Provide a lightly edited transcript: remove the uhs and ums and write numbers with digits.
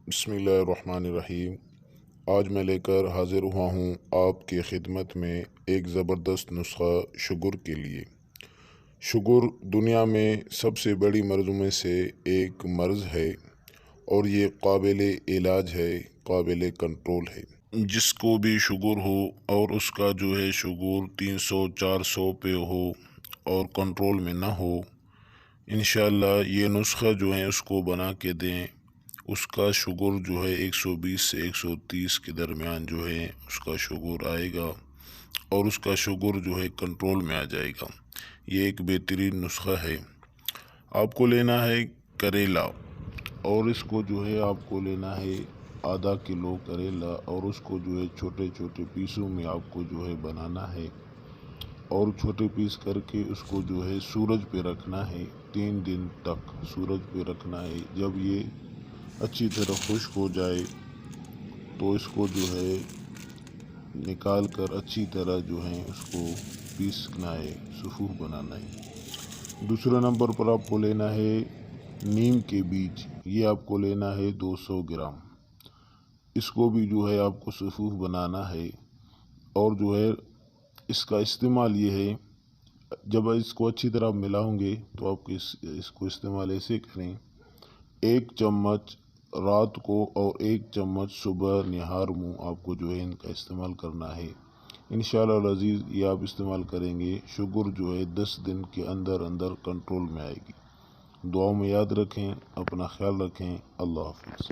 بسم اللہ الرحمن الرحیم۔ آج میں لے کر حاضر ہوا ہوں آپ کی خدمت میں ایک زبردست نسخہ شوگر کے لیے۔ شوگر دنیا میں سب سے بڑی مرضوں میں سے ایک مرض ہے اور یہ قابل علاج ہے، قابل کنٹرول ہے۔ جس کو بھی شوگر ہو اور اس کا جو ہے شوگر 300-400 پہ ہو اور کنٹرول میں نہ ہو، انشاءاللہ یہ نسخہ جو ہے اس کو بنا کے دیں، اس کا شوگر جو ہے 120 سے 130 کے درمیان جو ہے اس کا شوگر آئے گا اور اس کا شوگر جو ہے کنٹرول میں آ جائے گا۔ یہ ایک بہترین نسخہ ہے۔ آپ کو لینا ہے کریلا، اور اس کو جو ہے آپ کو لینا ہے آدھا کلو کریلا، اور اس کو جو ہے چھوٹے چھوٹے پیسوں میں آپ کو جو ہے بنانا ہے، اور چھوٹے پیس کر کے اس کو جو ہے سورج پہ رکھنا ہے 3 دن تک سورج پہ رکھنا ہے۔ جب یہ اچھی طرح خشک ہو جائے تو اس کو جو ہے نکال کر اچھی طرح جو ہے اس کو پیسنا ہے، صفوف بنانا ہے۔ دوسرے نمبر پر آپ کو لینا ہے نیم کے بیج، یہ آپ کو لینا ہے 200 گرام۔ اس کو بھی جو ہے آپ کو صفوف بنانا ہے، اور جو ہے اس کا استعمال یہ ہے، جب اس کو اچھی طرح ملاؤں گے تو آپ اس کو استعمال ایسے کریں: 1 چمچ رات کو اور 1 چمچ صبح نہار منہ آپ کو جو ہے ان کا استعمال کرنا ہے۔ انشاءاللہ العزیز یہ آپ استعمال کریں گے، شوگر جو ہے 10 دن کے اندر اندر کنٹرول میں آئے گی۔ دعاؤں میں یاد رکھیں، اپنا خیال رکھیں۔ اللہ حافظ۔